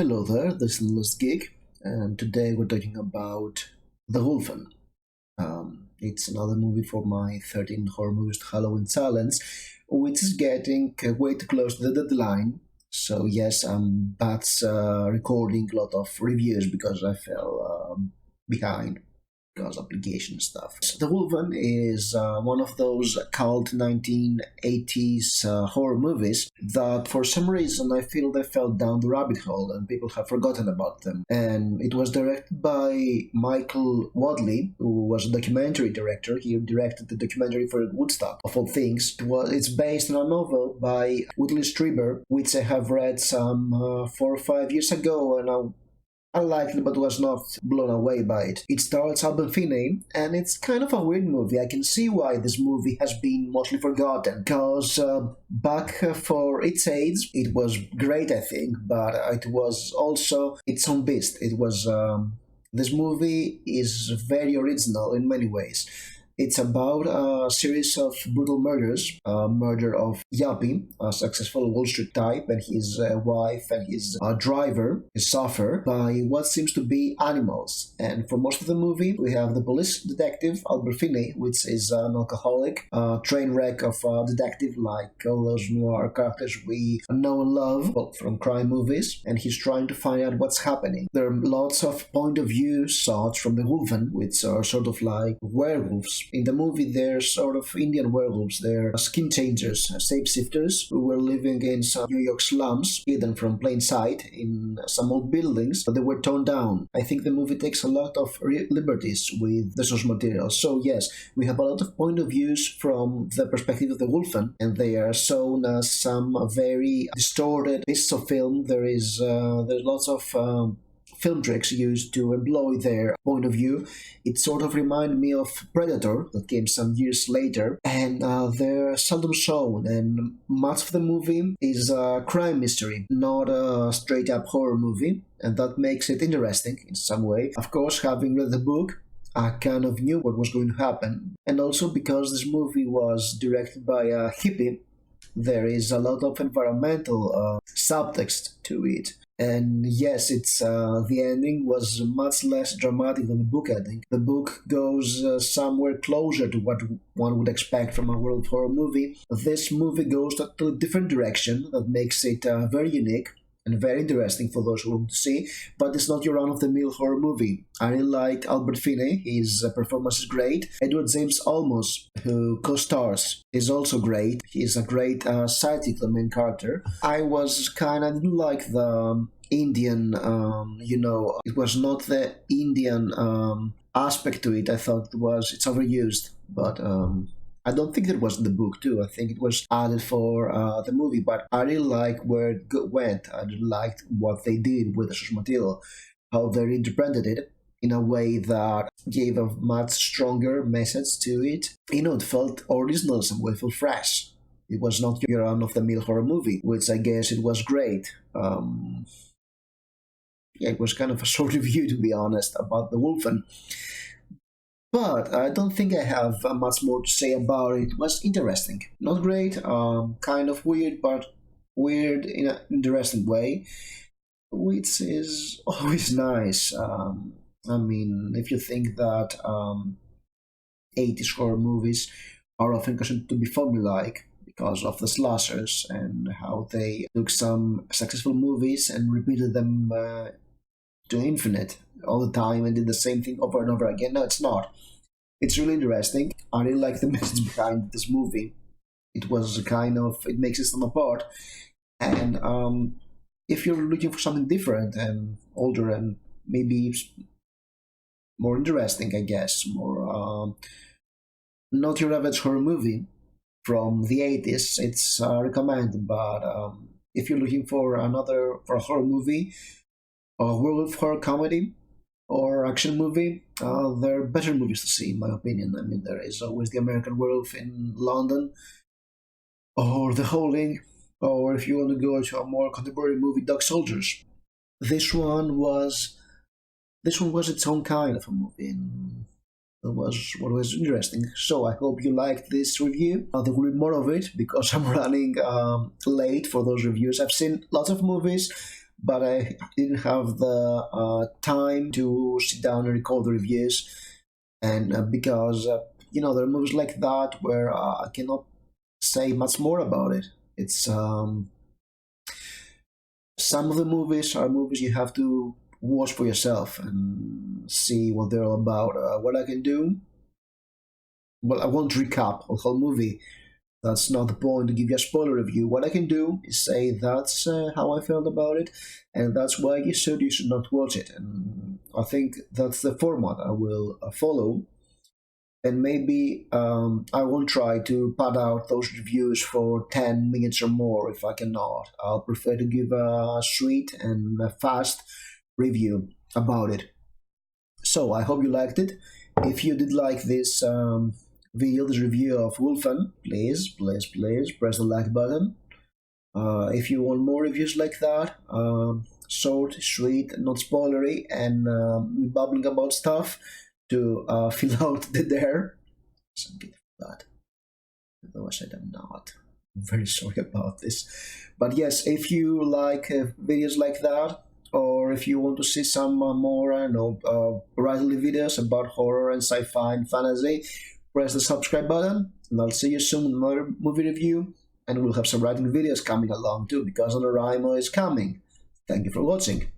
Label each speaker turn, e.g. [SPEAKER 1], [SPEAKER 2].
[SPEAKER 1] Hello there, this is List Geek, and today we're talking about The Wolfen. It's another movie for my 13 horror movies Halloween Silence, which is getting way too close to the deadline. So, yes, I'm recording a lot of reviews because I fell behind because application stuff. So the Wolfen is one of those cult 1980s horror movies that for some reason I feel they fell down the rabbit hole and people have forgotten about them. And it was directed by Michael Wadley, who was a documentary director. He directed the documentary for Woodstock, of all things. It's based on a novel by Whitley Strieber, which I have read some 4 or 5 years ago, and I liked it but was not blown away by it. It stars Albert Finney, and it's kind of a weird movie. I can see why this movie has been mostly forgotten, because back for its age, it was great, I think, but it was also its own beast. This movie is very original in many ways. It's about a series of brutal murders. Murder of Yappy, a successful Wall Street type, and his wife and his driver suffer by what seems to be animals. And for most of the movie, we have the police detective, Albert Finney, which is an alcoholic, train wreck of a detective like all those noir characters we know and love from crime movies. And he's trying to find out what's happening. There are lots of point of view shots from the Wolfen, which are sort of like werewolves. In the movie, they're sort of Indian werewolves. They're skin changers, shapeshifters who were living in some New York slums, hidden from plain sight in some old buildings, but they were torn down. I think the movie takes a lot of liberties with the source material. So yes, we have a lot of point of views from the perspective of the Wolfen, and they are shown as some very distorted pieces of film. There's lots of film tricks used to employ their point of view. It sort of reminded me of Predator that came some years later, and they're seldom shown, and much of the movie is a crime mystery, not a straight up horror movie, and that makes it interesting in some way. Of course, having read the book, I kind of knew what was going to happen, and also because this movie was directed by a hippie, there is a lot of environmental subtext to it. And yes, it's the ending was much less dramatic than the book ending. The book goes somewhere closer to what one would expect from a world horror movie. This movie goes to a different direction that makes it very unique and very interesting for those who want to see, but it's not your run-of-the-mill horror movie. I really liked Albert Finney. His performance is great. Edward James Olmos, who co-stars, is also great. He's a great sidekick, the main character. I didn't like the Indian, it was not the Indian aspect to it. I thought it's overused, but I don't think it was in the book too. I think it was added for the movie, but I really like where it went. I really liked what they did with the source material, how they interpreted it in a way that gave a much stronger message to it. It felt original in some way, it felt fresh. It was not your run-of-the-mill horror movie, which I guess it was great. It was kind of a short review, to be honest, about the Wolfen. But I don't think I have much more to say about it. It was interesting. Not great, kind of weird, but weird in an interesting way, which is always nice. If you think that 80s horror movies are often considered to be formulaic because of the slashers and how they took some successful movies and repeated them to infinite all the time and did the same thing over and over again. No, it's not. It's really interesting. I really like the message behind this movie. It makes it stand apart. And if you're looking for something different and older and maybe more interesting, I guess, more not your average horror movie from the 80s, it's recommended. But if you're looking for a horror movie, a werewolf horror comedy, or action movie, there are better movies to see, in my opinion. There is always The American Werewolf in London, or The Howling, or if you want to go to a more contemporary movie, Dog Soldiers. This one was its own kind of a movie, and that was what was interesting. So I hope you liked this review. There will be more of it because I'm running late for those reviews. I've seen lots of movies, but I didn't have the time to sit down and record the reviews. And because there are movies like that where I cannot say much more about it. It's Some of the movies are movies you have to watch for yourself and see what they're all about. What I can do, well, I won't recap the whole movie. That's not the point to give you a spoiler review. What I can do is say that's how I felt about it, and that's why you should not watch it. And I think that's the format I will follow. And maybe I won't try to pad out those reviews for 10 minutes or more if I cannot. I'll prefer to give a sweet and a fast review about it. So I hope you liked it. If you did like this video, this review of Wolfen, please press the like button. If you want more reviews like that, short, sweet, not spoilery, and me babbling about stuff to fill out the there. So I'm getting that. Though I said I'm not. I'm very sorry about this. But yes, if you like videos like that, or if you want to see some more, I don't know, variety videos about horror and sci-fi and fantasy, press the subscribe button, and I'll see you soon in another movie review. And we'll have some writing videos coming along too, because NaNoWriMo is coming. Thank you for watching.